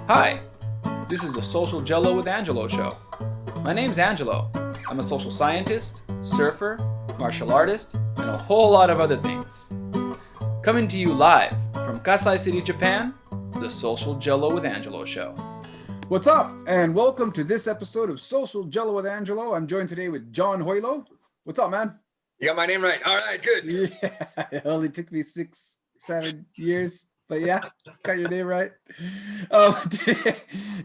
Hi, this is the Social Jello with Angelo show. My name's Angelo. I'm a social scientist, surfer, martial artist, and a whole lot of other things. Coming to you live from Kasai City, Japan, the Social Jello with Angelo show. What's up, and welcome to this episode of Social Jello with Angelo. I'm joined today with John Hojlo. What's up, man? You got my name right. All right, good. Yeah, it only took me 6-7 years, but yeah, got your name right.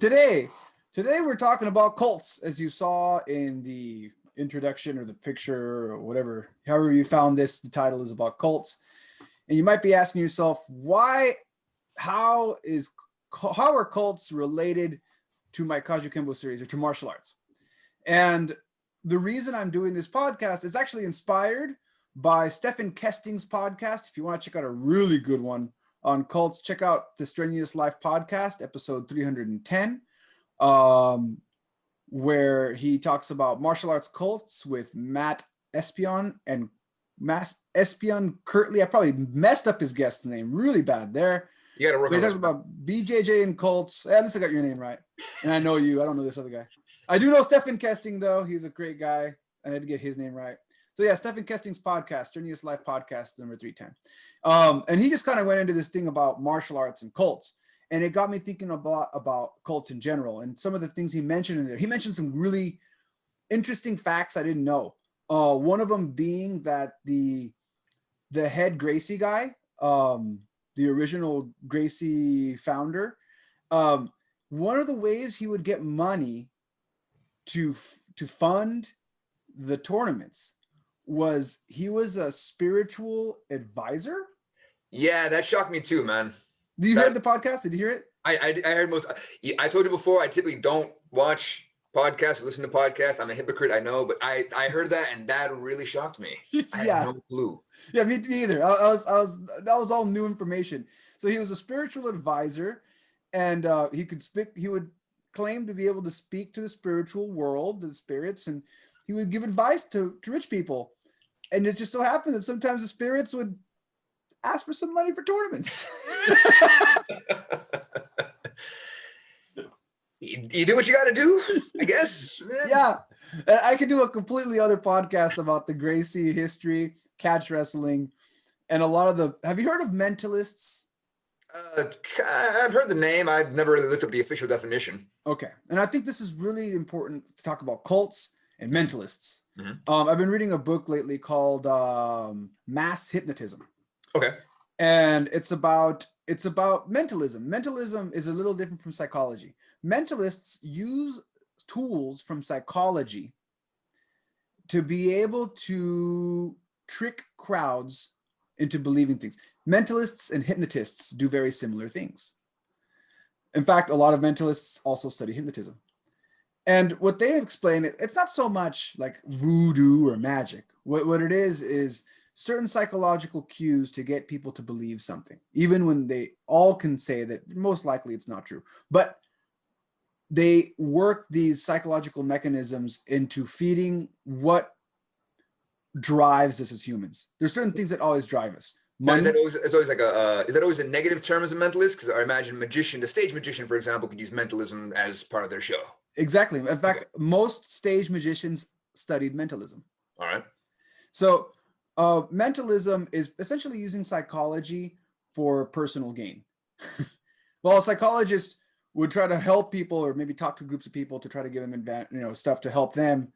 Today we're talking about cults, as you saw in the introduction or the picture or whatever, however you found this. The title is about cults, and you might be asking yourself, how are cults related to my Kajukenbo series or to martial arts? And the reason I'm doing this podcast is actually inspired by Stephen Kesting's podcast. If you want to check out a really good one on cults, check out the Strenuous Life podcast, episode 310, where he talks about martial arts cults with Matt Espion and Espion Kirtley. I probably messed up his guest's name really bad there. You got to work on He talks about BJJ and cults. At least I got your name right. And I know you. I don't know this other guy. I do know Stephen Kesting, though. He's a great guy. I had to get his name right. So yeah, Stephen Kesting's podcast, Strenuous Life podcast, number 310. And he just kind of went into this thing about martial arts and cults. And it got me thinking about cults in general. And some of the things he mentioned in there. He mentioned some really interesting facts I didn't know. One of them being that the head Gracie guy, the original Gracie founder, one of the ways he would get money to fund the tournaments was he was a spiritual advisor. Yeah, that shocked me too, man. Did you hear the podcast? Did you hear it? I heard most. I told you before, I typically don't watch podcasts or listen to podcasts. I'm a hypocrite, I know, but I heard that and that really shocked me. I had no clue. Yeah, me either. That was all new information. So he was a spiritual advisor, and he would claim to be able to speak to the spiritual world, the spirits, and he would give advice to rich people. And it just so happened that sometimes the spirits would ask for some money for tournaments. You do what you got to do, I guess. Yeah. I could do a completely other podcast about the Gracie history, catch wrestling, and a lot of have you heard of mentalists? I've heard the name. I've never really looked up the official definition. Okay. And I think this is really important to talk about cults and mentalists. Mm-hmm. I've been reading a book lately called Mass Hypnotism. Okay. And it's about mentalism. Mentalism is a little different from psychology. Mentalists use tools from psychology to be able to trick crowds into believing things. Mentalists and hypnotists do very similar things. In fact, a lot of mentalists also study hypnotism. And what they explain, it's not so much like voodoo or magic. What it is certain psychological cues to get people to believe something, even when they all can say that most likely it's not true. But they work these psychological mechanisms into feeding what drives us as humans. There's certain things that always drive us. Now, is that always a negative term as a mentalist? Because I imagine the stage magician, for example, could use mentalism as part of their show. Exactly. In fact, most stage magicians studied mentalism. All right. So mentalism is essentially using psychology for personal gain. Well, a psychologist would try to help people or maybe talk to groups of people to try to give them stuff to help them.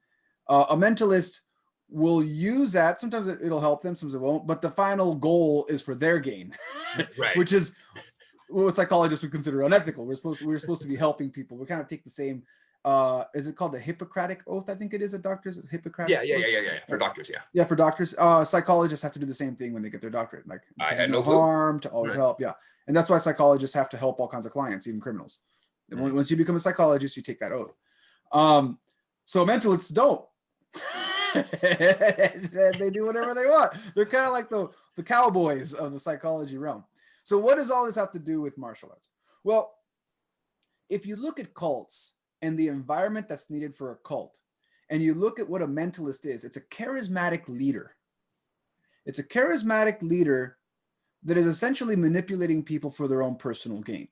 A mentalist will use that. Sometimes it'll help them, sometimes it won't. But the final goal is for their gain, right? Which is what psychologists would consider unethical. We're supposed to be helping people. We kind of take the same. Is it called the Hippocratic Oath? I think it is at doctors. It's Hippocratic. Yeah. For doctors, yeah. Yeah, for doctors. Psychologists have to do the same thing when they get their doctorate. Like, I had no harm to always help. Yeah, and that's why psychologists have to help all kinds of clients, even criminals. Mm-hmm. Once you become a psychologist, you take that oath. So mentalists don't. They do whatever they want. They're kind of like the cowboys of the psychology realm. So what does all this have to do with martial arts? Well, if you look at cults and the environment that's needed for a cult, and you look at what a mentalist is, it's a charismatic leader. It's a charismatic leader that is essentially manipulating people for their own personal gain.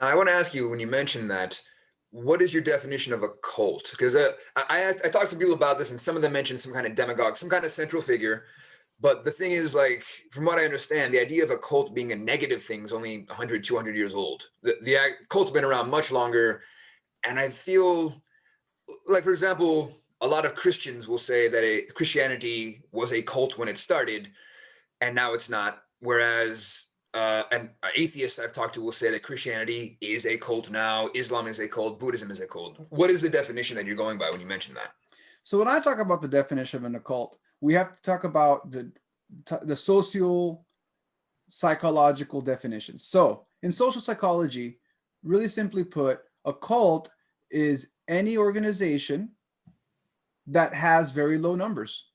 Now, I want to ask you, when you mentioned that, what is your definition of a cult? Because I talked to people about this, and some of them mentioned some kind of demagogue, some kind of central figure. But the thing is, like, from what I understand, the idea of a cult being a negative thing is only 100, 200 years old. The cult's been around much longer. And I feel like, for example, a lot of Christians will say that Christianity was a cult when it started, and now it's not. Whereas an atheist I've talked to will say that Christianity is a cult now, Islam is a cult, Buddhism is a cult. What is the definition that you're going by when you mention that? So when I talk about the definition of an occult, we have to talk about the social psychological definitions. So in social psychology, really simply put, a cult is any organization that has very low numbers.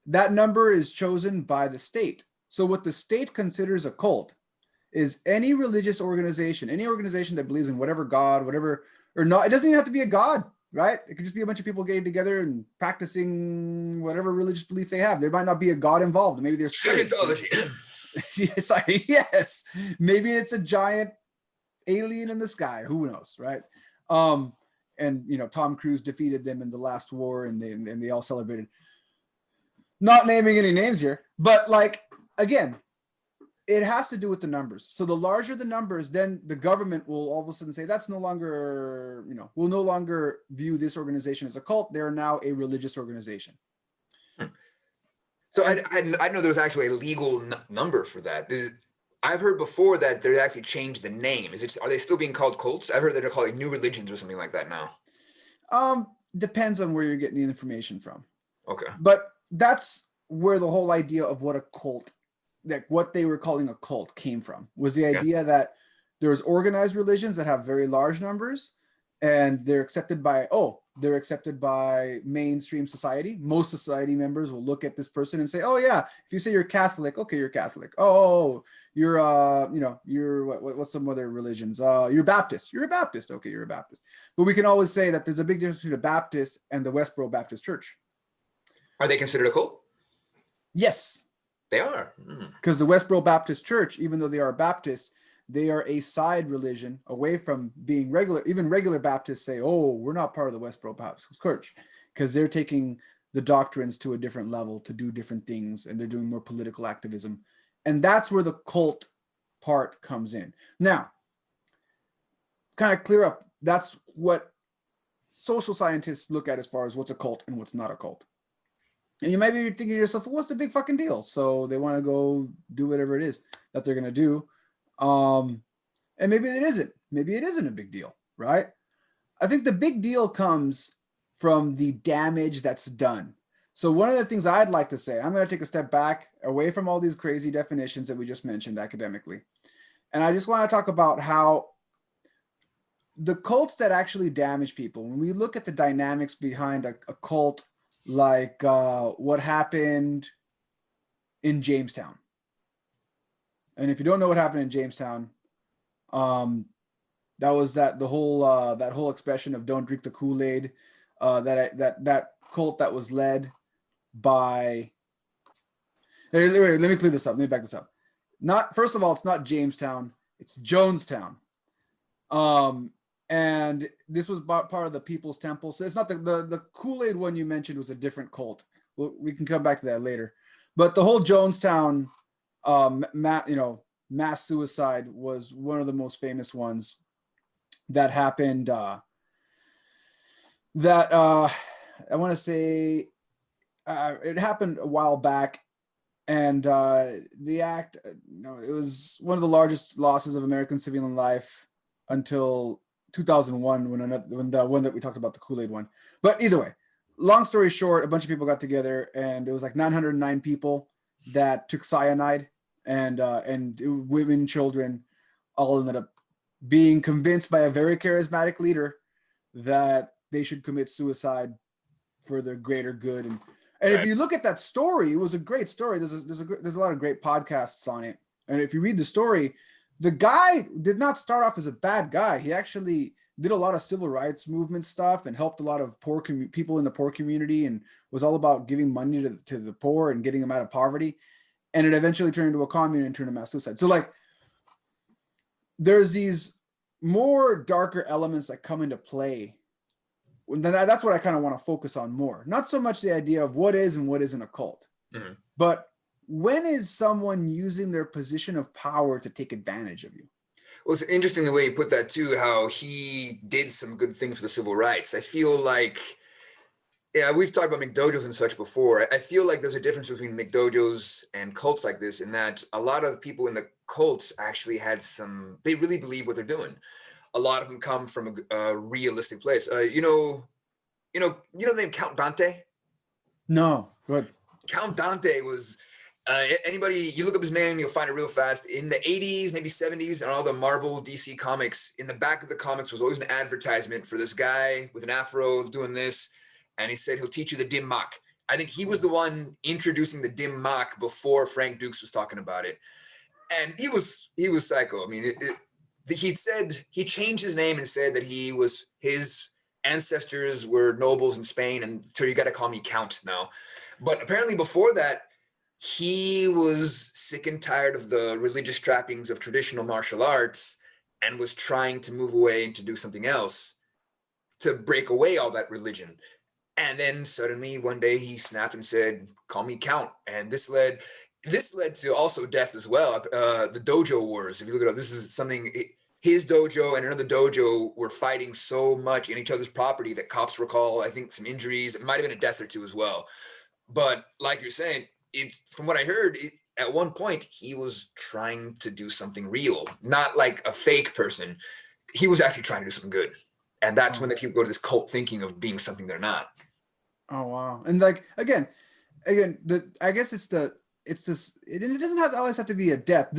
That number is chosen by the state. So what the state considers a cult is any religious organization, any organization that believes in whatever God, whatever, or not, it doesn't even have to be a God, right? It could just be a bunch of people getting together and practicing whatever religious belief they have. There might not be a God involved. Maybe there's Scientology. Yes. Maybe it's a giant alien in the sky. Who knows, right? And Tom Cruise defeated them in the last war, and they all celebrated. Not naming any names here, but like, again, it has to do with the numbers. So the larger the numbers, then the government will all of a sudden say that's no longer, we'll no longer view this organization as a cult. They're now a religious organization. So I know there's actually a legal number for that. I've heard before that they actually changed the name. Are they still being called cults? I've heard that they're called like new religions or something like that now. Depends on where you're getting the information from. Okay. But that's where the whole idea of what a cult, like what they were calling a cult, came from, was the idea that there's organized religions that have very large numbers, and they're accepted by mainstream society. Most society members will look at this person and say, oh yeah, if you say you're Catholic, okay, you're Catholic. Oh, you're what's some other religions? You're Baptist. You're a Baptist. Okay, you're a Baptist. But we can always say that there's a big difference between a Baptist and the Westboro Baptist Church. Are they considered a cult? Yes. They are. Because the Westboro Baptist Church, even though they are Baptist, they are a side religion away from being regular. Even regular Baptists say, oh, we're not part of the Westboro Baptist Church, because they're taking the doctrines to a different level to do different things, and they're doing more political activism. And that's where the cult part comes in. Now, kind of clear up, that's what social scientists look at as far as what's a cult and what's not a cult. And you might be thinking to yourself, well, what's the big fucking deal? So they want to go do whatever it is that they're going to do. And maybe it isn't. Maybe it isn't a big deal, right? I think the big deal comes from the damage that's done. So one of the things I'd like to say, I'm going to take a step back away from all these crazy definitions that we just mentioned academically. And I just want to talk about how the cults that actually damage people, when we look at the dynamics behind a cult, like what happened in Jamestown. And if you don't know what happened in Jamestown, that was the whole expression of "don't drink the Kool-Aid," that cult that was led by. Let me clear this up. Let me back this up. First of all, it's not Jamestown; it's Jonestown. And this was part of the People's Temple. So it's not the Kool-Aid one you mentioned was a different cult. We can come back to that later. But the whole Jonestown, mass suicide was one of the most famous ones that happened. I want to say it happened a while back, and the act, it was one of the largest losses of American civilian life until 2001, when the one that we talked about, the Kool-Aid one. But either way, long story short, a bunch of people got together, and it was like 909 people that took cyanide, and women, children, all ended up being convinced by a very charismatic leader that they should commit suicide for the greater good. And if you look at that story, it was a great story. There's a lot of great podcasts on it. And if you read the story, the guy did not start off as a bad guy. He actually did a lot of civil rights movement stuff and helped a lot of poor people in the poor community, and was all about giving money to the poor and getting them out of poverty. And it eventually turned into a commune and turned to mass suicide. So like, there's these more darker elements that come into play. That's what I kind of want to focus on more. Not so much the idea of what is and what isn't a cult, but when is someone using their position of power to take advantage of you? Well, it's interesting the way you put that too, how he did some good things for the civil rights. I feel like, yeah, we've talked about McDojos and such before. I feel like there's a difference between McDojos and cults like this, in that a lot of people in the cults actually they really believe what they're doing. A lot of them come from a realistic place. You know the name Count Dante? No, good. Count Dante was, anybody, you look up his name, you'll find it real fast. In the 80s, maybe 70s, and all the Marvel, DC comics, in the back of the comics was always an advertisement for this guy with an afro doing this. And he said, he'll teach you the dim mak. I think he was the one introducing the dim mak before Frank Dukes was talking about it. And he was psycho. I mean, he changed his name and said that his ancestors were nobles in Spain. And so you got to call me Count now. But apparently before that, he was sick and tired of the religious trappings of traditional martial arts and was trying to move away and to do something else, to break away all that religion. And then suddenly one day he snapped and said, call me Count. And this led to also death as well. The dojo wars, if you look it up, this is something, his dojo and another dojo were fighting so much in each other's property that cops recall, I think, some injuries. It might have been a death or two as well. But like you're saying, from what I heard, at one point, he was trying to do something real, not like a fake person. He was actually trying to do something good. And that's when the people go to this cult thinking of being something they're not. Oh, wow. And like, again, I guess it doesn't always have to be a death.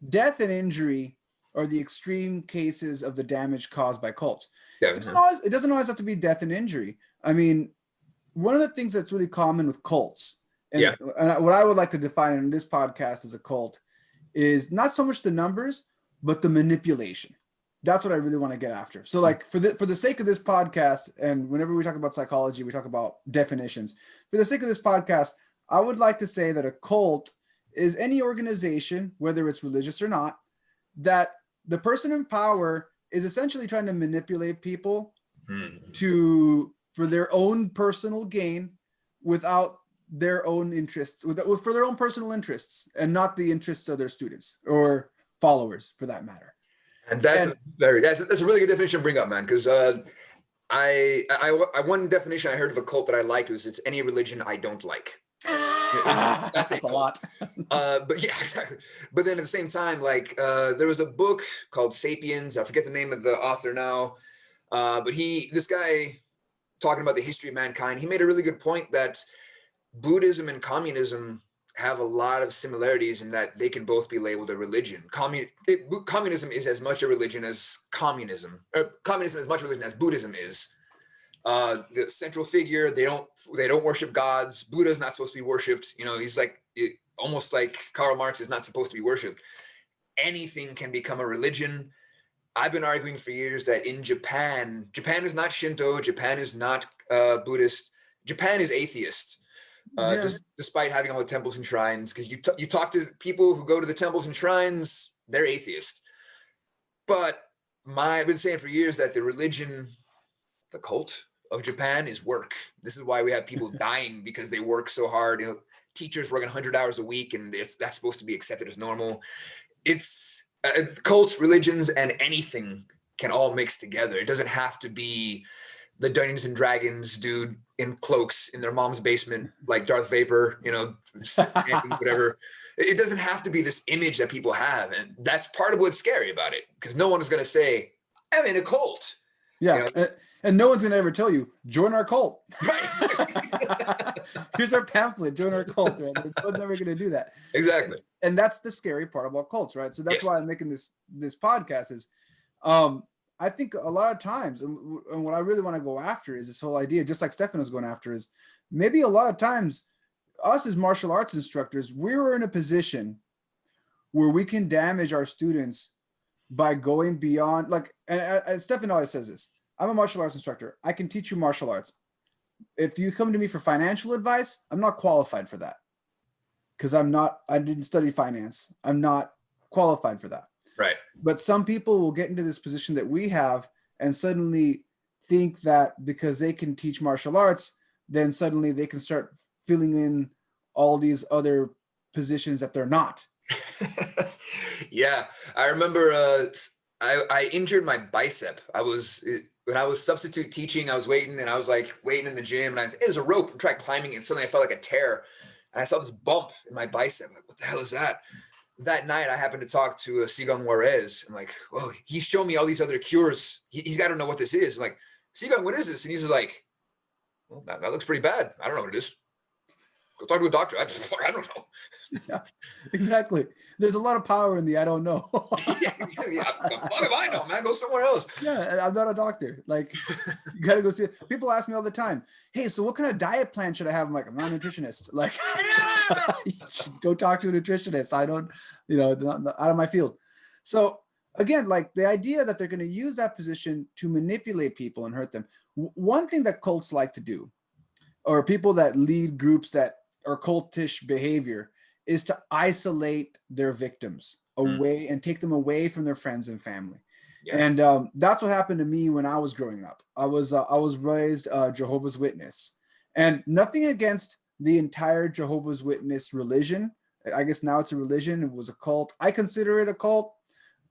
Death and injury are the extreme cases of the damage caused by cults. Yeah, It doesn't always have to be death and injury. I mean, one of the things that's really common with cults, and what I would like to define in this podcast as a cult, is not so much the numbers, but the manipulation. That's what I really want to get after. So like for the sake of this podcast, and whenever we talk about psychology, we talk about definitions. For the sake of this podcast, I would like to say that a cult is any organization, whether it's religious or not, that the person in power is essentially trying to manipulate people for their own personal gain without their own interests, for their own personal interests, and not the interests of their students or followers for that matter. And that's a really good definition to bring up, man. Because one definition I heard of a cult that I liked was it's any religion I don't like. That's a lot. But yeah, exactly. But then at the same time, like there was a book called Sapiens. I forget the name of the author now. But this guy talking about the history of mankind, he made a really good point that Buddhism and communism have a lot of similarities in that they can both be labeled a religion. Communism is as much a religion as communism, or communism as much a religion as Buddhism is. The central figure, they don't worship gods. Buddha's not supposed to be worshipped. You know, he's like almost like Karl Marx is not supposed to be worshipped. Anything can become a religion. I've been arguing for years that in Japan is not Shinto, Japan is not Buddhist, Japan is atheist. Despite having all the temples and shrines, because you talk to people who go to the temples and shrines, they're atheist. But I've been saying for years that the religion, the cult of Japan, is work. This is why we have people dying because they work so hard. You know, teachers working 100 hours a week, and that's supposed to be accepted as normal. It's cults, religions, and anything can all mix together. It doesn't have to be the Dungeons and Dragons dude in cloaks in their mom's basement, like Darth Vader, you know, whatever. It doesn't have to be this image that people have. And that's part of what's scary about it, because no one is going to say, I'm in a cult. Yeah. You know? And no one's going to ever tell you, join our cult. Right. Here's our pamphlet, join our cult. Right? No one's ever going to do that. Exactly. And that's the scary part about cults, right? So that's why I'm making this podcast is, I think a lot of times, and what I really want to go after is this whole idea, just like Stefano's going after, is maybe a lot of times us as martial arts instructors, we're in a position where we can damage our students by going beyond, like, and Stefano always says this, I'm a martial arts instructor. I can teach you martial arts. If you come to me for financial advice, I'm not qualified for that because I didn't study finance. I'm not qualified for that. Right. But some people will get into this position that we have and suddenly think that because they can teach martial arts, then suddenly they can start filling in all these other positions that they're not. Yeah, I remember I injured my bicep. When I was substitute teaching, I was waiting and I was like waiting in the gym and it was a rope. I tried climbing it and suddenly I felt like a tear and I saw this bump in my bicep. Like, what the hell is that? That night I happened to talk to Sigang Juarez. I'm like, oh, he's showing me all these other cures. He's got to know what this is. I'm like, Sigang, what is this? And he's just like, well, that looks pretty bad. I don't know what it is. Go talk to a doctor. I don't know. Yeah, exactly. There's a lot of power in the I don't know. Yeah, the fuck if I know, man? Go somewhere else. Yeah, I'm not a doctor. Like, you gotta go see it. People ask me all the time, hey, so what kind of diet plan should I have? I'm like, I'm not a nutritionist. Like, go talk to a nutritionist. I don't, not out of my field. So again, like the idea that they're going to use that position to manipulate people and hurt them. One thing that cults like to do, or people that lead groups that are cultish behavior, is to isolate their victims away and take them away from their friends and family. Yeah. And that's what happened to me when I was growing up. I was raised Jehovah's Witness, and nothing against the entire Jehovah's Witness religion. I guess now it's a religion. It was a cult. I consider it a cult,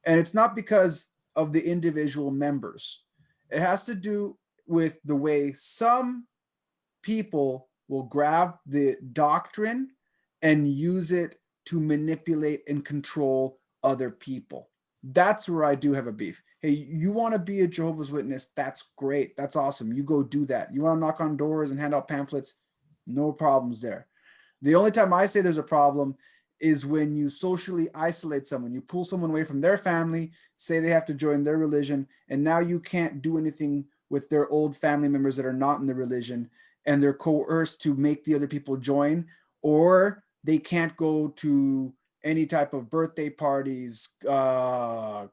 and it's not because of the individual members. It has to do with the way some people will grab the doctrine and use it to manipulate and control other people. That's where I do have a beef. Hey, you want to be a Jehovah's Witness? That's great. That's awesome. You go do that. You want to knock on doors and hand out pamphlets? No problems there. The only time I say there's a problem is when you socially isolate someone. You pull someone away from their family, say they have to join their religion, and now you can't do anything with their old family members that are not in the religion, and they're coerced to make the other people join, or they can't go to any type of birthday parties,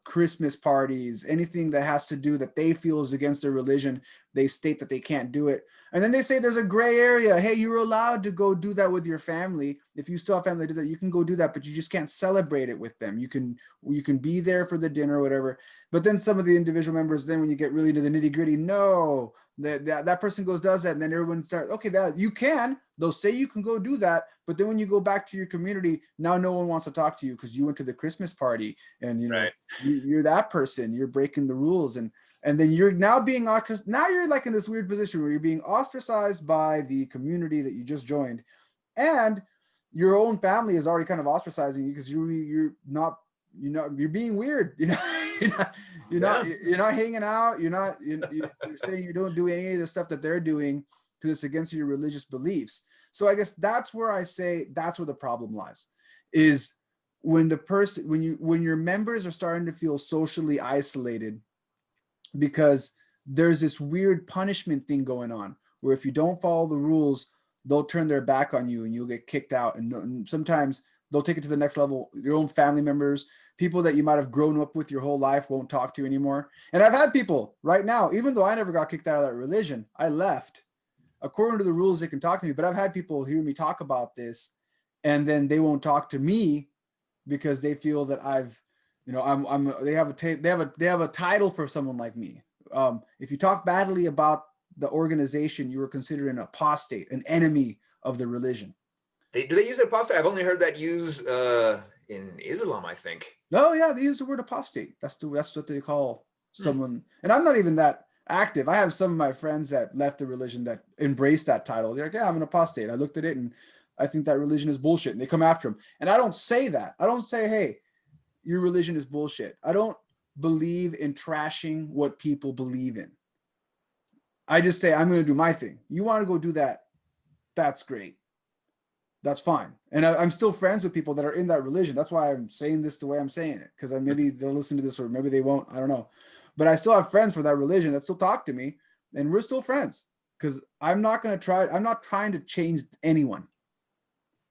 Christmas parties, anything that has to do that they feel is against their religion. They state that they can't do it. And then they say there's a gray area. Hey, you're allowed to go do that with your family. If you still have family to do that, you can go do that, but you just can't celebrate it with them. You can be there for the dinner or whatever. But then some of the individual members, then when you get really into the nitty gritty, no, that person does that. And then everyone starts, okay, that you can, they'll say you can go do that. But then when you go back to your community, now no one wants to talk to you because you went to the Christmas party and right. You're that person, you're breaking the rules. And then you're now being ostracized. Now you're like in this weird position where you're being ostracized by the community that you just joined. And your own family is already kind of ostracizing you because you're being weird. You're not hanging out. You're saying you don't do any of the stuff that they're doing because it's against your religious beliefs. So I guess that's where I say that's where the problem lies, is when your members are starting to feel socially isolated because there's this weird punishment thing going on where if you don't follow the rules, they'll turn their back on you and you'll get kicked out. And sometimes they'll take it to the next level. Your own family members, people that you might have grown up with your whole life won't talk to you anymore. And I've had people right now, even though I never got kicked out of that religion, I left. According to the rules, they can talk to me, but I've had people hear me talk about this and then they won't talk to me because they feel that they have a title for someone like me. If you talk badly about the organization, you are considered an apostate, an enemy of the religion. Do they use apostate? I've only heard that used in Islam, I think. Oh yeah, they use the word apostate. That's what they call someone. And I'm not even that active. I have some of my friends that left the religion that embraced that title. They're like, yeah, I'm an apostate. I looked at it and I think that religion is bullshit. And they come after them. And I don't say that. I don't say, hey, your religion is bullshit. I don't believe in trashing what people believe in. I just say, I'm going to do my thing. You want to go do that? That's great. That's fine. And I'm still friends with people that are in that religion. That's why I'm saying this the way I'm saying it. Because maybe they'll listen to this or maybe they won't. I don't know. But I still have friends for that religion that still talk to me. And we're still friends. Because I'm not trying to change anyone.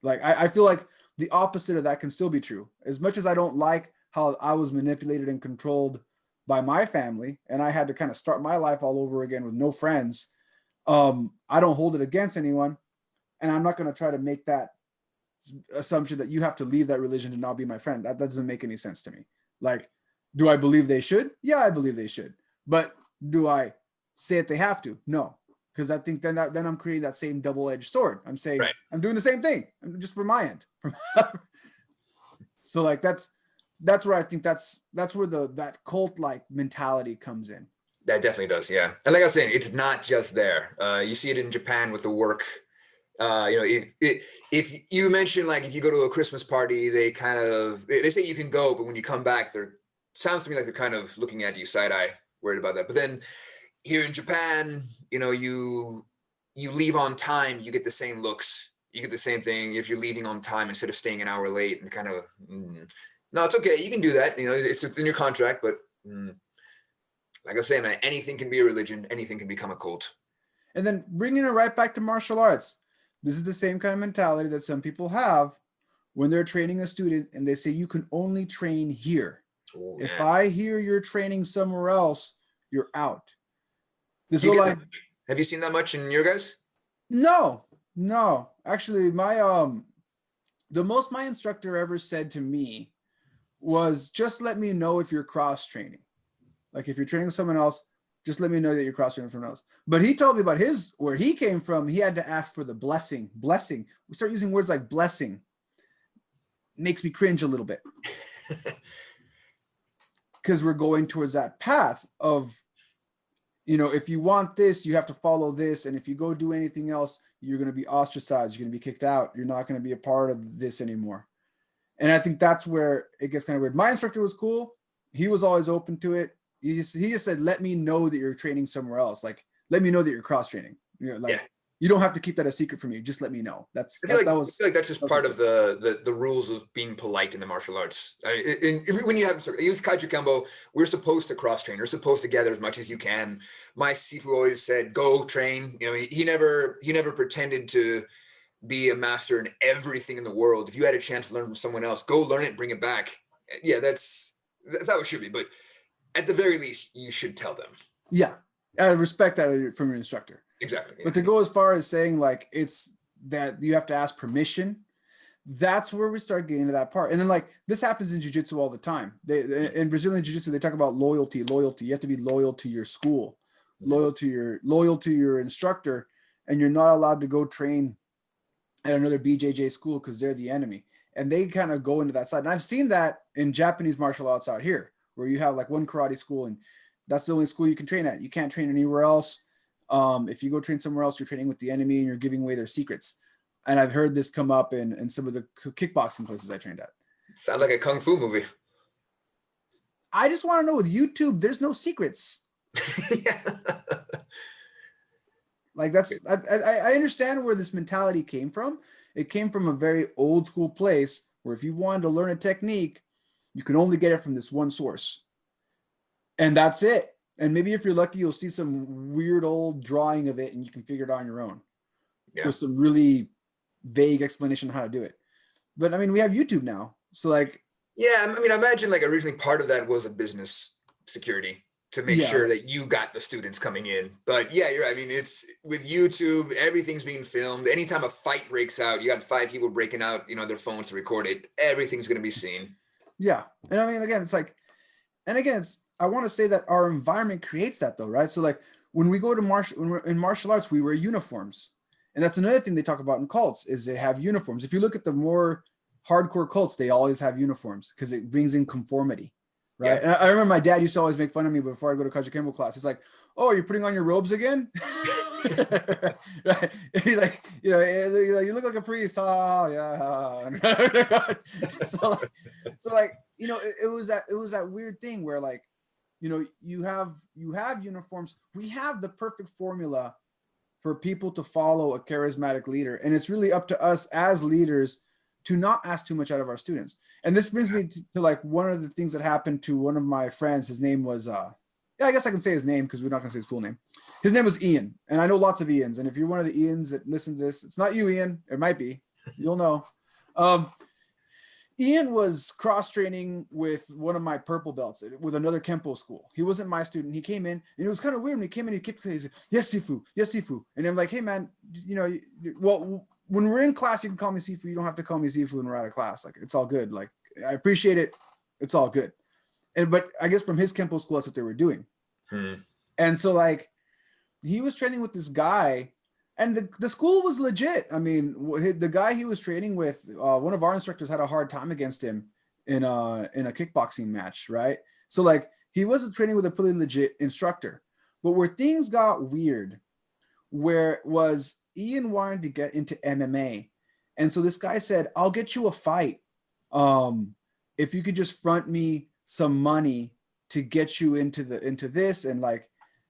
Like, I feel like the opposite of that can still be true. As much as I don't like how I was manipulated and controlled by my family, and I had to kind of start my life all over again with no friends, I don't hold it against anyone. And I'm not going to try to make that assumption that you have to leave that religion to not be my friend. That doesn't make any sense to me. Like, Do I believe they should? Yeah, I believe they should. But do I say that they have to? No, because I think then I'm creating that same double-edged sword. I'm saying Right. I'm doing the same thing, just from my end. So like that's where I think that's where that cult-like mentality comes in. That definitely does, yeah. And like I was saying, it's not just there. You see it in Japan with the work. If you mention, like, if you go to a Christmas party, they say you can go, but when you come back, sounds to me like they're kind of looking at you side eye, worried about that. But then here in Japan, you leave on time, you get the same looks, you get the same thing if you're leaving on time instead of staying an hour late, and kind of no, it's okay, you can do that, it's within your contract. But like I was saying, man, anything can be a religion, anything can become a cult. And then bringing it right back to martial arts, this is the same kind of mentality that some people have when they're training a student and they say, you can only train here. Oh, if man. I hear you're training somewhere else, you're out. Have you seen that much in your guys? No. Actually, the most my instructor ever said to me was, just let me know if you're cross training. Like if you're training with someone else, just let me know that you're cross training with someone else. But he told me about where he came from. He had to ask for the blessing. We start using words like blessing. Makes me cringe a little bit. Because we're going towards that path of, if you want this, you have to follow this. And if you go do anything else, you're going to be ostracized. You're going to be kicked out. You're not going to be a part of this anymore. And I think that's where it gets kind of weird. My instructor was cool. He was always open to it. He just said, let me know that you're training somewhere else. Like, let me know that you're cross training. You don't have to keep that a secret from me. Just let me know. I feel like that's just part of the rules of being polite in the martial arts. When you use Kajukenbo, we're supposed to cross train. We're supposed to gather as much as you can. My Sifu always said, go train. He never pretended to be a master in everything in the world. If you had a chance to learn from someone else, go learn it, bring it back. Yeah, that's how it should be. But at the very least, you should tell them. Yeah, I respect that from your instructor. Exactly. But to go as far as saying like it's that you have to ask permission, that's where we start getting to that part. And then like this happens in jiu-jitsu all the time. In Brazilian jiu-jitsu, they talk about loyalty. You have to be loyal to your school, loyal to your instructor, and you're not allowed to go train at another BJJ school because they're the enemy. And they kind of go into that side. And I've seen that in Japanese martial arts out here, where you have like one karate school and that's the only school you can train at. You can't train anywhere else. If you go train somewhere else, you're training with the enemy and you're giving away their secrets. And I've heard this come up in some of the kickboxing places I trained at. Sounds like a kung fu movie. I just want to know, with YouTube, there's no secrets. Yeah. Like I understand where this mentality came from. It came from a very old school place where if you wanted to learn a technique, you can only get it from this one source. And that's it. And maybe if you're lucky, you'll see some weird old drawing of it and you can figure it out on your own. Yeah. With some really vague explanation on how to do it. But I mean, we have YouTube now. So like, yeah, I mean, I imagine like originally part of that was a business security to make sure that you got the students coming in. But yeah, you're right. I mean, it's with YouTube, everything's being filmed. Anytime a fight breaks out, you got 5 people breaking out, their phones to record it. Everything's going to be seen. Yeah. And I mean, again, it's like, I want to say that our environment creates that though, right? So like when we go to when we're in martial arts, we wear uniforms. And that's another thing they talk about in cults is they have uniforms. If you look at the more hardcore cults, they always have uniforms because it brings in conformity, right? Yeah. And I remember my dad used to always make fun of me before I go to Kajukenbo class. He's like, "Oh, you're putting on your robes again?" Right? He's like, you look like a priest. Oh, yeah. So it was that weird thing where like, you have uniforms. We have the perfect formula for people to follow a charismatic leader. And it's really up to us as leaders to not ask too much out of our students. And this brings me to like one of the things that happened to one of my friends. His name was, I guess I can say his name because we're not going to say his full name. His name was Ian. And I know lots of Ians. And if you're one of the Ians that listen to this, it's not you, Ian. It might be. You'll know. Ian was cross-training with one of my purple belts with another Kenpo school. He wasn't my student. He came in, and it was kind of weird when he came in. He kept saying, "Yes, Sifu. Yes, Sifu." And I'm like, "Hey, man, well, when we're in class, you can call me Sifu. You don't have to call me Sifu when we're out of class. Like, it's all good. Like, I appreciate it. It's all good." but I guess from his Kenpo school, that's what they were doing. And so like he was training with this guy, and the school was legit. I mean, the guy he was training with, one of our instructors had a hard time against him in a kickboxing match, right? So like he wasn't training with a pretty legit instructor. But where things got weird, where was Ian wanted to get into MMA, and so this guy said, "I'll get you a fight, if you could just front me some money to get you into this." And like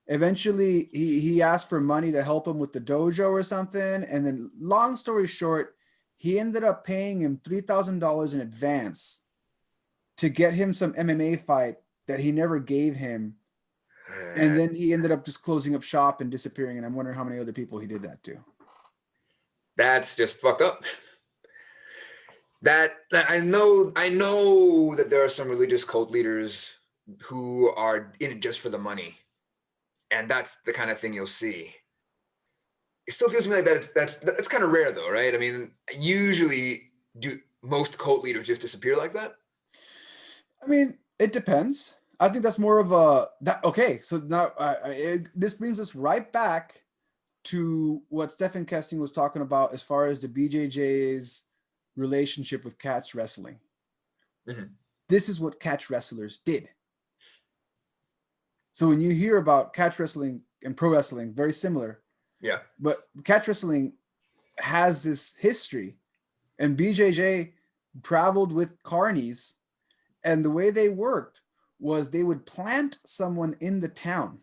eventually he asked for money to help him with the dojo or something. And then long story short, he ended up paying him $3,000 in advance to get him some MMA fight that he never gave him. And then he ended up just closing up shop and disappearing. And I'm wondering how many other people he did that to. That's just fucked up. That I know that there are some religious cult leaders who are in it just for the money. And that's the kind of thing you'll see. It still feels to me like that's kind of rare though, right? I mean, usually do most cult leaders just disappear like that? I mean, it depends. I think that's more of okay. So now this brings us right back to what Stephen Kesting was talking about as far as the BJJ's relationship with catch wrestling. This is what catch wrestlers did. So when you hear about catch wrestling and pro wrestling, very similar. Yeah. But catch wrestling has this history, and BJJ traveled with carnies, and the way they worked was they would plant someone in the town,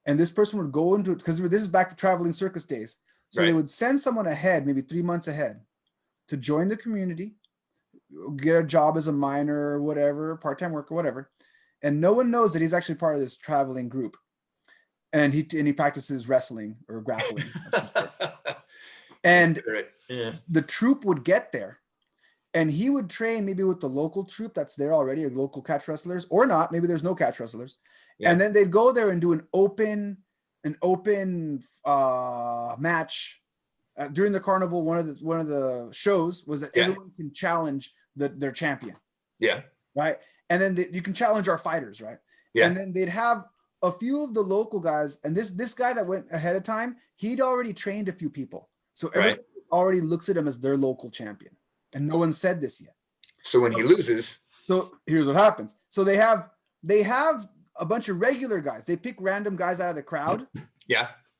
and this person would go into it, because this is back to traveling circus days. So They would send someone ahead, maybe 3 months ahead, to join the community, get a job as a miner or whatever, part-time worker, whatever. And no one knows that he's actually part of this traveling group. And he practices wrestling or grappling. And the troop would get there, and he would train maybe with the local troop that's there already, or local catch wrestlers, or not. Maybe there's no catch wrestlers. Yeah. And then they'd go there and do an open match during the carnival. One of the shows was that everyone can challenge their champion. Yeah. Right. And then you can challenge our fighters, right? Yeah. And then they'd have a few of the local guys, and this guy that went ahead of time, he'd already trained a few people, so everybody already looks at him as their local champion, and no one said this yet. So when he loses, so here's what happens. So they have a bunch of regular guys. They pick random guys out of the crowd,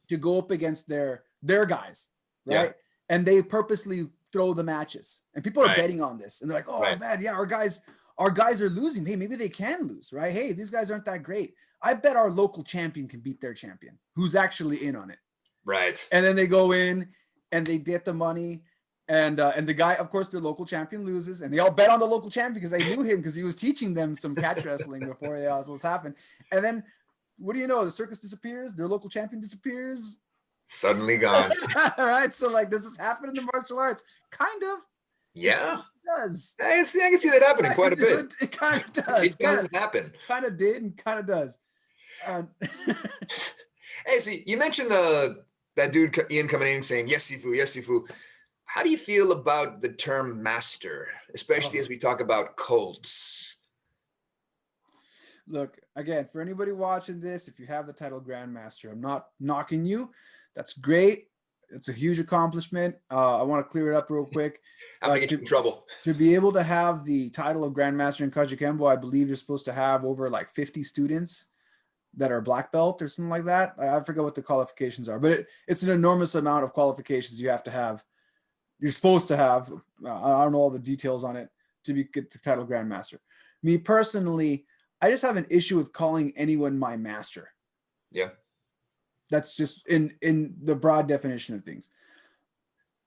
to go up against their guys, right? Yeah. And they purposely throw the matches, and people are betting on this, and they're like, "Oh man, yeah, our guys are losing. Hey, maybe they can lose, right? Hey, these guys aren't that great. I bet our local champion can beat their champion, who's actually in on it." Right. And then they go in and they get the money, and the guy, of course, their local champion loses, and they all bet on the local champion because they knew him, because he was teaching them some catch wrestling before all this happened. And then, what do you know? The circus disappears. Their local champion disappears. Suddenly gone. All right. So like, does this happen in the martial arts? Kind of. Yeah. Does. I can see that happening quite a bit. It kind of does. It does happen. Kind of did and kind of does. Hey, so you mentioned that dude Ian coming in and saying yes sifu, yes sifu. How do you feel about the term master, especially as we talk about cults? Look, again, for anybody watching this, if you have the title Grandmaster, I'm not knocking you. That's great. It's a huge accomplishment. I want to clear it up real quick. I'm gonna get you in trouble. To be able to have the title of Grandmaster in Kajukenbo, I believe you're supposed to have over like 50 students that are black belt or something like that. I forget what the qualifications are, but it's an enormous amount of qualifications you have to have. You're supposed to have. I don't know all the details on it to get the title Grandmaster. Me personally, I just have an issue with calling anyone my master. Yeah. That's just in the broad definition of things.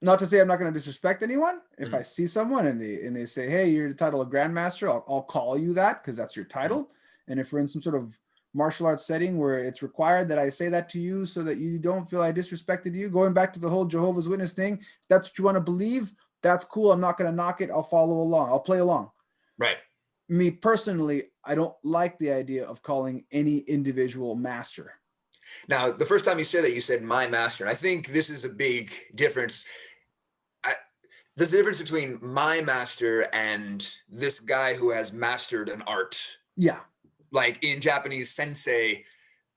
Not to say I'm not going to disrespect anyone. If I see someone and they say, "Hey, you're the title of Grandmaster," I'll call you that because that's your title. And if we're in some sort of martial arts setting where it's required that I say that to you so that you don't feel I disrespected you, going back to the whole Jehovah's Witness thing, if that's what you want to believe, that's cool. I'm not going to knock it. I'll follow along. I'll play along. Right. Me personally, I don't like the idea of calling any individual master. Now, the first time you said that, you said my master. And I think this is a big difference. there's a difference between my master and this guy who has mastered an art. Yeah. Like in Japanese, sensei,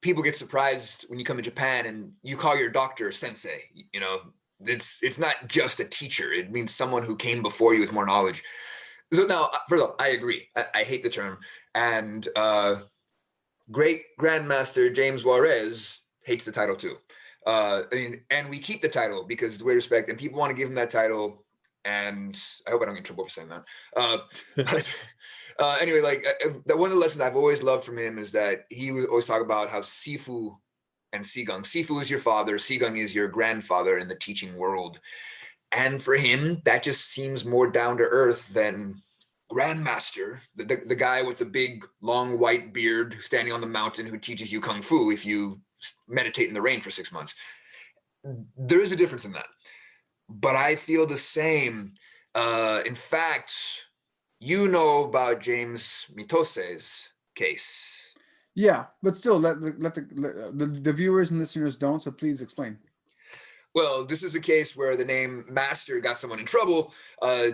people get surprised when you come to Japan and you call your doctor sensei. You know, it's not just a teacher. It means someone who came before you with more knowledge. So now, first of all, I agree. I hate the term. And great Grandmaster James Juarez hates the title too. And we keep the title because we respect, and people want to give him that title. And I hope I don't get in trouble for saying that. Anyway, like one of the lessons I've always loved from him is that he would always talk about how Sifu and Sigung. Sifu is your father, Sigung is your grandfather in the teaching world. And for him, that just seems more down to earth than Grandmaster, the guy with the big, long white beard standing on the mountain who teaches you Kung Fu if you meditate in the rain for 6 months. There is a difference in that. But I feel the same. In fact, you know about James Mitose's case. Yeah, but still, let the viewers and listeners don't. So please explain. Well, this is a case where the name Master got someone in trouble. A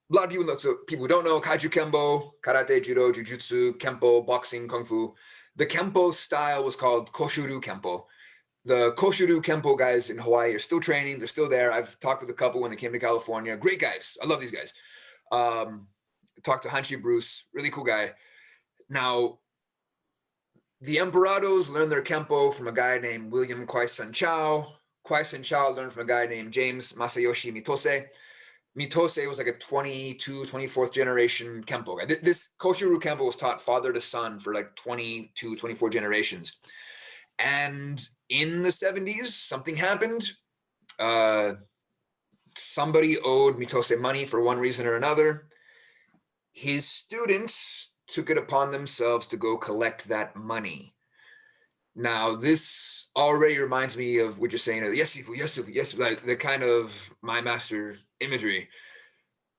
lot of people know. So people who don't know, Kajukenbo, karate, judo, jujutsu, Kenpo, boxing, kung fu. The Kenpo style was called Koshuru Kenpo. The Koshuru Kenpo guys in Hawaii are still training. They're still there. I've talked with a couple when they came to California. Great guys. I love these guys. Talked to Hanshi Bruce, really cool guy. Now, the Emperados learned their Kenpo from a guy named William Kwai Sun Chow. Kwai Sun Chow learned from a guy named James Masayoshi Mitose. Mitose was like a 24th generation Kenpo guy. This Koshuru Kenpo was taught father to son for like 24 generations. And in the 70s, something happened. Somebody owed Mitose money for one reason or another. His students took it upon themselves to go collect that money. Now, this already reminds me of what you're saying, yes, Sifu, yes, Sifu, yes, like the kind of my master imagery.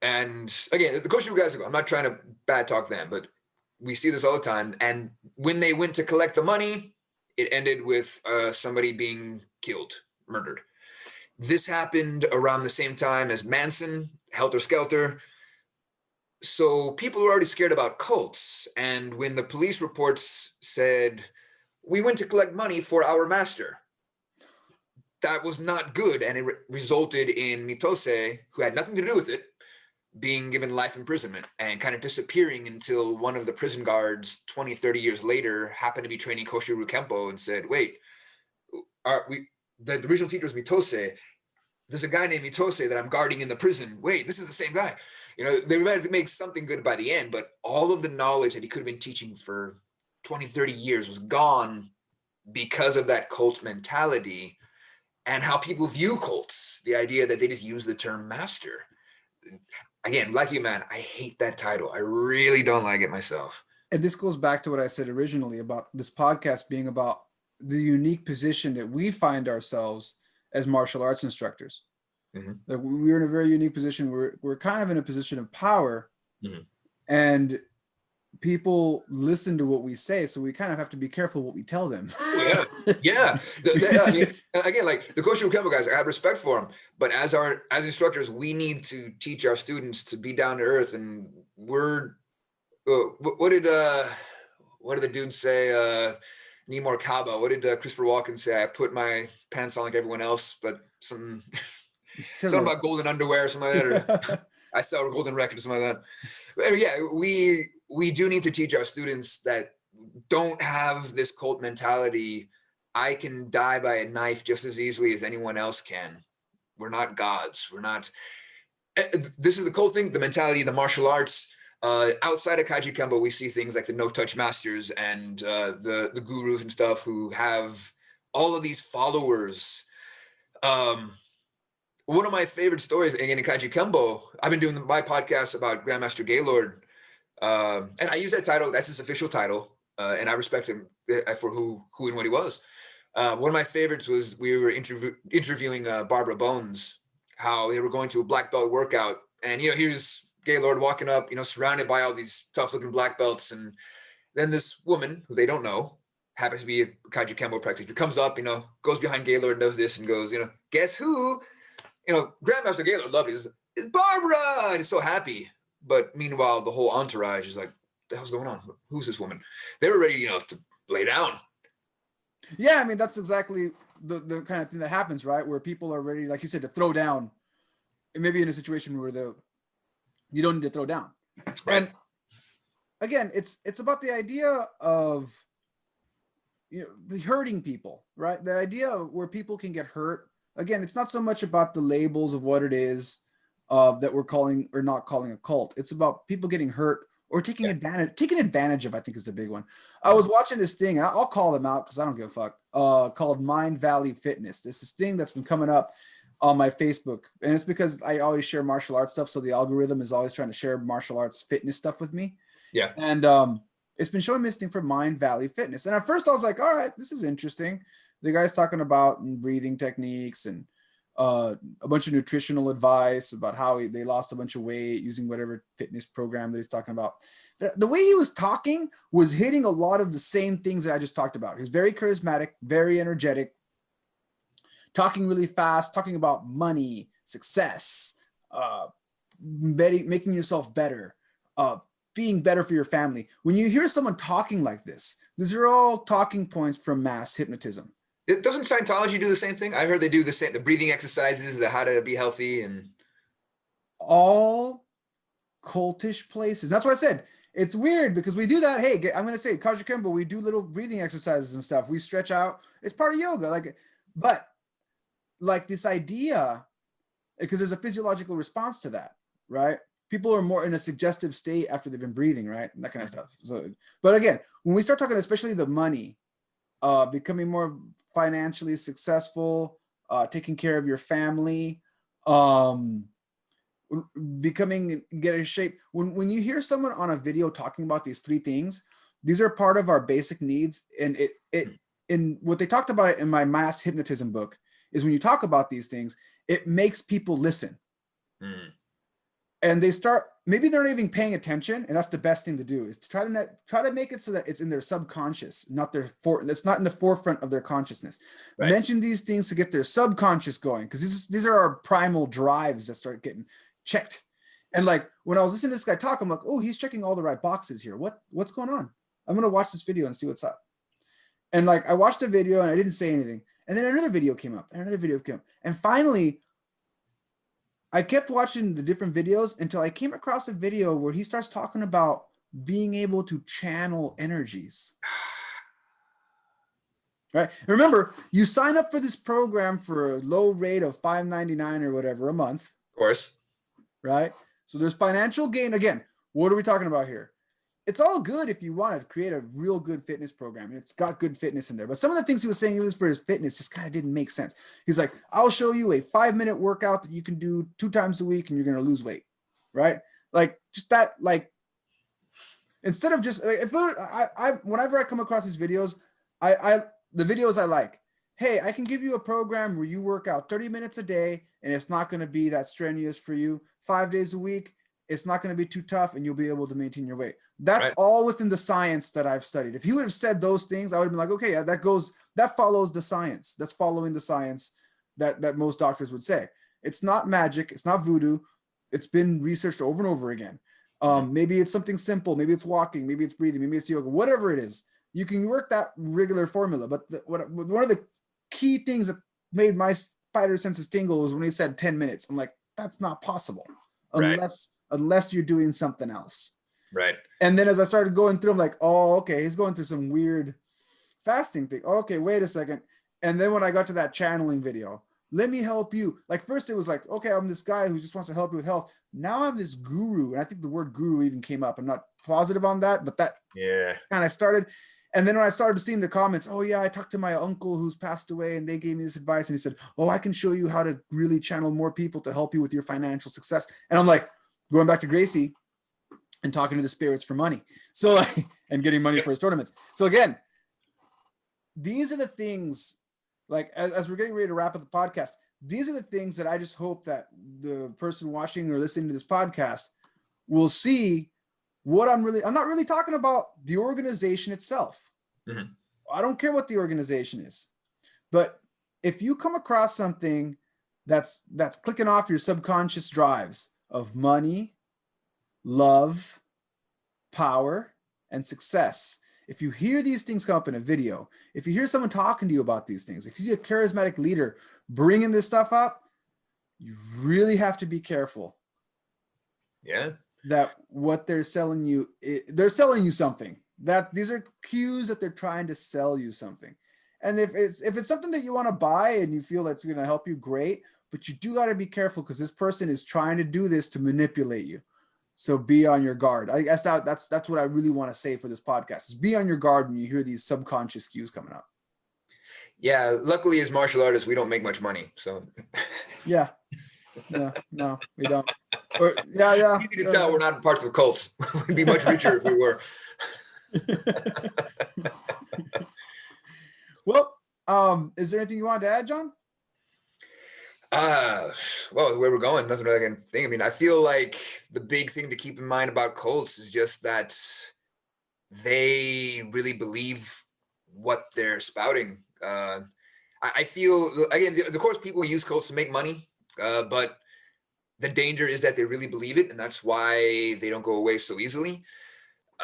And again, the Koshuru guys, I'm not trying to bad talk them, but we see this all the time. And when they went to collect the money, it ended with somebody being killed, murdered. This happened around the same time as Manson, Helter Skelter. So people were already scared about cults. And when the police reports said, we went to collect money for our master, that was not good. And it resulted in Mitose, who had nothing to do with it, being given life imprisonment and kind of disappearing until one of the prison guards 20, 30 years later happened to be training Koshuru Kenpo and said, wait, the original teacher was Mitose. There's a guy named Mitose that I'm guarding in the prison. Wait, this is the same guy. You know, they might have made something good by the end, but all of the knowledge that he could have been teaching for 20, 30 years was gone because of that cult mentality and how people view cults, the idea that they just use the term master. Again, like you, man, I hate that title. I really don't like it myself. And this goes back to what I said originally about this podcast being about the unique position that we find ourselves as martial arts instructors. Mm-hmm. Like we're in a very unique position. We're kind of in a position of power, mm-hmm. and people listen to what we say, so we kind of have to be careful what we tell them. Yeah. Again, like the Koshuru Kenpo guys, I have respect for them, but as instructors, we need to teach our students to be down to earth. And we're what did the dudes say? Need more Kaba. What did Christopher Walken say? I put my pants on like everyone else, but something about golden underwear or something like that. Or I sell golden records or something like that. But yeah, we do need to teach our students that don't have this cult mentality. I can die by a knife just as easily as anyone else can. We're not gods. We're not. This is the cool thing, the mentality of the martial arts. Outside of Kajukenbo, we see things like the no-touch masters and the gurus and stuff who have all of these followers. One of my favorite stories, again, in Kajukenbo, I've been doing my podcast about Grandmaster Gaylord, and I use that title. That's his official title, and I respect him for who and what he was. One of my favorites was we were interviewing Barbara Bones, how they were going to a black belt workout, and here's Gaylord walking up, surrounded by all these tough-looking black belts, and then this woman who they don't know happens to be a Kajukenbo practitioner comes up, goes behind Gaylord and does this and goes, guess who? Grandmaster Gaylord loved it. it's Barbara, and it's so happy. But meanwhile, the whole entourage is like, the hell's going on? Who's this woman? They were ready, to lay down. Yeah, I mean, that's exactly the kind of thing that happens, right? Where people are ready, like you said, to throw down. And maybe in a situation where you don't need to throw down. Right. And again, it's about the idea of hurting people, right? The idea where people can get hurt. Again, it's not so much about the labels of what it is that we're calling or not calling a cult. It's about people getting hurt or taking advantage of, I think is the big one. I was watching this thing, I'll call them out because I don't give a fuck, called Mind Valley Fitness. This is thing that's been coming up on my Facebook. And it's because I always share martial arts stuff. So the algorithm is always trying to share martial arts fitness stuff with me. Yeah. And it's been showing me this thing for Mind Valley Fitness. And at first I was like, all right, this is interesting. The guy's talking about breathing techniques and a bunch of nutritional advice about how they lost a bunch of weight using whatever fitness program that he's talking about. The way he was talking was hitting a lot of the same things that I just talked about. He was very charismatic, very energetic, talking really fast, talking about money, success, making yourself better, being better for your family. When you hear someone talking like this, these are all talking points from mass hypnotism. Doesn't Scientology do the same thing? I heard they do the breathing exercises, the how to be healthy, and all cultish places. That's why I said it's weird because we do that. Hey, I'm going to say Kajukenbo, we do little breathing exercises and stuff. We stretch out. It's part of yoga. But this idea, because there's a physiological response to that, right? People are more in a suggestive state after they've been breathing, right? And that kind of stuff. So, but again, when we start talking, especially the money, becoming more financially successful, taking care of your family, get in shape. When you hear someone on a video talking about these three things, these are part of our basic needs. And in what they talked about it in my mass hypnotism book is when you talk about these things, it makes people listen. And they start, maybe they're not even paying attention, and that's the best thing to do is to try to make it so that it's in their subconscious, it's not in the forefront of their consciousness. Right. Mention these things to get their subconscious going, because these are our primal drives that start getting checked. And when I was listening to this guy talk, I'm like, oh, he's checking all the right boxes here. What's going on? I'm gonna watch this video and see what's up. And I watched the video and I didn't say anything. And then another video came up, and finally, I kept watching the different videos until I came across a video where he starts talking about being able to channel energies. Right? And remember, you sign up for this program for a low rate of $5.99 or whatever a month. Of course. Right? So there's financial gain. Again, what are we talking about here? It's all good if you want to create a real good fitness program. It's got good fitness in there. But some of the things he was saying it was for his fitness just kind of didn't make sense. He's like, I'll show you a 5-minute workout that you can do 2 times a week and you're going to lose weight. Right? Just that, instead of just, whenever I come across these videos, the videos I like, hey, I can give you a program where you work out 30 minutes a day and it's not going to be that strenuous for you. 5 days a week. It's not going to be too tough and you'll be able to maintain your weight. That's right. All within the science that I've studied. If he would have said those things, I would have been like, okay, yeah, that follows the science. That's following the science that most doctors would say. It's not magic. It's not voodoo. It's been researched over and over again. Maybe it's something simple. Maybe it's walking. Maybe it's breathing. Maybe it's yoga. Whatever it is, you can work that regular formula. But one of the key things that made my spider senses tingle was when he said 10 minutes. I'm like, that's not possible unless you're doing something else. Right. And then as I started going through, I'm like, oh, okay, he's going through some weird fasting thing. Okay, wait a second. And then when I got to that channeling video, let me help you. First it was like, okay, I'm this guy who just wants to help you with health. Now I'm this guru. And I think the word guru even came up. I'm not positive on that, but that kind of started. And then when I started seeing the comments, oh yeah, I talked to my uncle who's passed away and they gave me this advice. And he said, oh, I can show you how to really channel more people to help you with your financial success. And I'm like, going back to Gracie and talking to the spirits for money. So, and getting money for his tournaments. So again, these are the things, as we're getting ready to wrap up the podcast, these are the things that I just hope that the person watching or listening to this podcast will see what I'm not really talking about the organization itself. Mm-hmm. I don't care what the organization is, but if you come across something That's clicking off your subconscious drives of money, love, power, and success. If you hear these things come up in a video, if you hear someone talking to you about these things, if you see a charismatic leader bringing this stuff up, you really have to be careful. Yeah. That what they're selling you, they're selling you something. That these are cues that they're trying to sell you something. And if it's something that you want to buy and you feel that's going to help you, great. But you do got to be careful because this person is trying to do this to manipulate you. So be on your guard. I guess that's what I really want to say for this podcast is be on your guard when you hear these subconscious cues coming up. Yeah. Luckily, as martial artists, we don't make much money. So Yeah. No, we don't. Or, yeah. Easy to tell we're not parts of cults. We'd be much richer if we were. Well, is there anything you want to add, John? Well, where we're going, nothing really I can think. I mean, I feel like the big thing to keep in mind about cults is just that they really believe what they're spouting. I feel, again, of course, people use cults to make money, but the danger is that they really believe it, and that's why they don't go away so easily.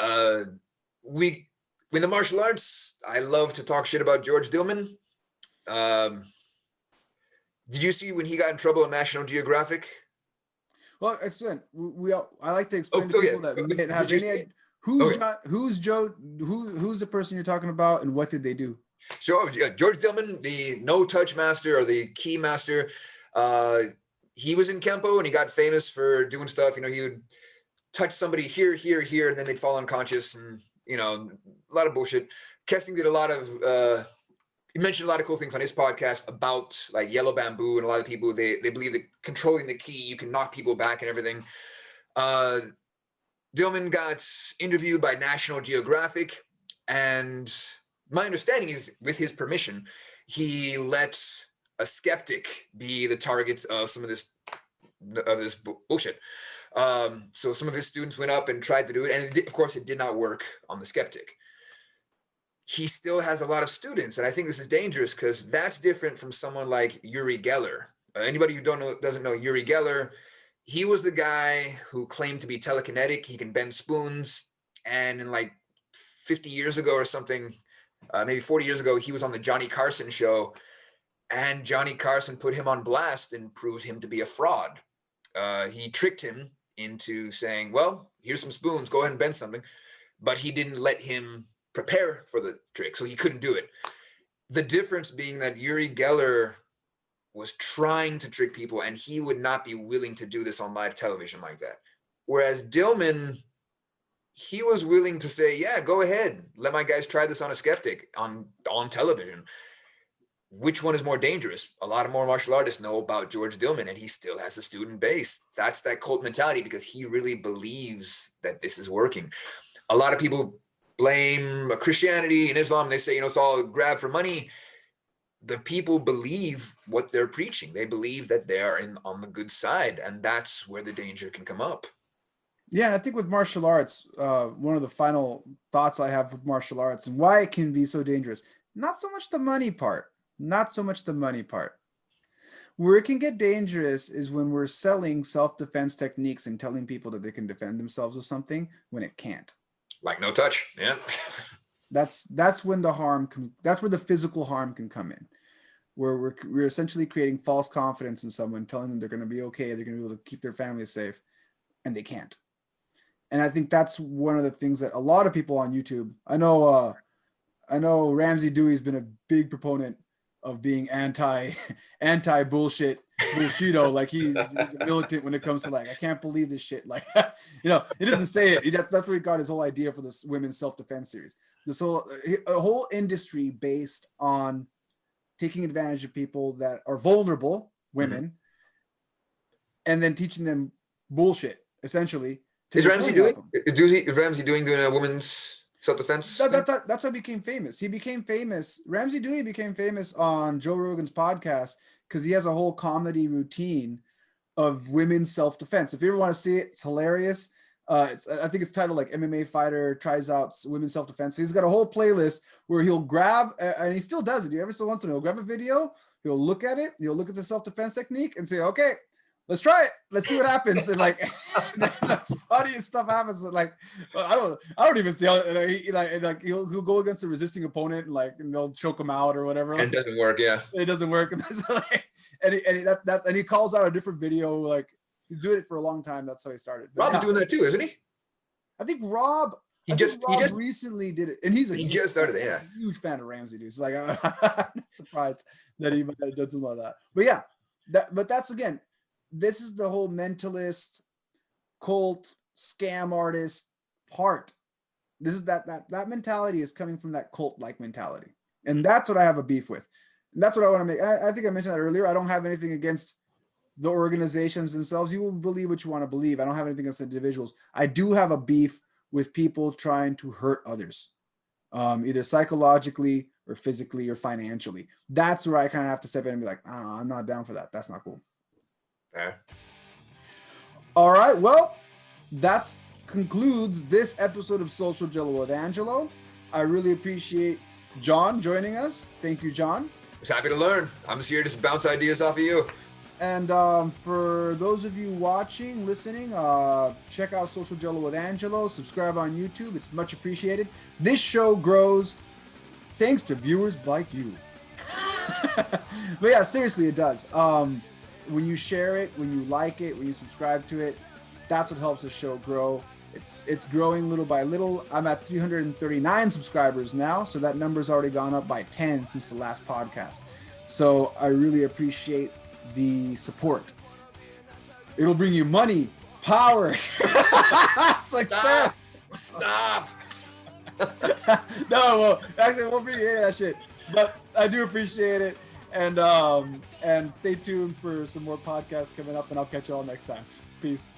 In the martial arts, I love to talk shit about George Dillman. Did you see when he got in trouble on National Geographic? Well, explain. I like to explain to people that may not have any. Who's the person you're talking about, and what did they do? So George Dillman, the no-touch master or the key master, he was in Kenpo and he got famous for doing stuff. You know, he would touch somebody here, and then they'd fall unconscious, and you know, a lot of bullshit. Kesting did a lot of. He mentioned a lot of cool things on his podcast about like yellow bamboo, and a lot of people they believe that controlling the key, you can knock people back and everything. Dillman got interviewed by National Geographic, and my understanding is, with his permission, he let a skeptic be the target of some of this bullshit. So some of his students went up and tried to do it, and of course, it did not work on the skeptic. He still has a lot of students, and I think this is dangerous because that's different from someone like Uri Geller. Anybody who doesn't know Uri Geller, he was the guy who claimed to be telekinetic. He can bend spoons, and in like 50 years ago or something, maybe 40 years ago, he was on the Johnny Carson show, and Johnny Carson put him on blast and proved him to be a fraud. He tricked him into saying, well, here's some spoons, go ahead and bend something, but he didn't let him prepare for the trick, so he couldn't do it. The difference being that Uri Geller was trying to trick people, and he would not be willing to do this on live television like that. Whereas Dillman, he was willing to say, yeah, go ahead, let my guys try this on a skeptic on television. Which one is more dangerous? A lot of more martial artists know about George Dillman, and he still has a student base. That's that cult mentality, because he really believes that this is working. A lot of people blame Christianity and Islam. They say, it's all grab for money. The people believe what they're preaching. They believe that they are on the good side, and that's where the danger can come up. Yeah, and I think with martial arts, one of the final thoughts I have with martial arts and why it can be so dangerous, not so much the money part. Where it can get dangerous is when we're selling self-defense techniques and telling people that they can defend themselves with something when it can't. Like no touch, yeah. That's when the harm that's where the physical harm can come in, where we're essentially creating false confidence in someone, telling them they're going to be okay, they're going to be able to keep their family safe, and they can't. And I think that's one of the things that a lot of people on YouTube, I know Ramsey Dewey's been a big proponent of being anti bullshito. Like he's a militant when it comes to like, I can't believe this shit. Like, it doesn't say it. That's where he got his whole idea for this women's self-defense series. This whole industry based on taking advantage of people that are vulnerable, women, and then teaching them bullshit, essentially. Is Ramsey doing a women's self-defense? That's how he became famous. Ramsey Dewey became famous on Joe Rogan's podcast because he has a whole comedy routine of women's self-defense. If you ever want to see it, it's hilarious. I think it's titled like MMA fighter tries out women's self-defense. So he's got a whole playlist where he'll grab, and he still does it. Every so once in a while, he'll grab a video, he'll look at it, he'll look at the self-defense technique and say, okay, let's try it. Let's see what happens. And like the funniest stuff happens. Like I don't even see how he'll go against a resisting opponent and they'll choke him out or whatever. And it doesn't work. Yeah, it doesn't work. And he calls out a different video. Like he's doing it for a long time. That's how he started. But Rob's doing that too, isn't he? I think Rob. He just recently did it, and he just started it. Yeah, huge fan of Ramsey, dude. So like I'm not surprised that he might have done something like that. But yeah, that's again. This is the whole mentalist, cult, scam artist part. This is that mentality is coming from that cult-like mentality. And that's what I have a beef with. And that's what I want to make. I think I mentioned that earlier. I don't have anything against the organizations themselves. You will believe what you want to believe. I don't have anything against the individuals. I do have a beef with people trying to hurt others, either psychologically or physically or financially. That's where I kind of have to step in and be like, I'm not down for that. That's not cool. All right, well, that concludes this episode of Social Jello with Angelo. I really appreciate John joining us. Thank you, John. I was happy to learn. I'm just here to bounce ideas off of you. And for those of you watching, listening, check out Social Jello with Angelo. Subscribe on YouTube. It's much appreciated. This show grows thanks to viewers like you. But yeah, seriously, it does. When you share it, when you like it, when you subscribe to it, that's what helps the show grow. It's growing little by little. I'm at 339 subscribers now, so that number's already gone up by 10 since the last podcast. So I really appreciate the support. It'll bring you money, power, success. Stop. No, well, actually, it won't bring you any of that shit. But I do appreciate it. And stay tuned for some more podcasts coming up, and I'll catch you all next time. Peace.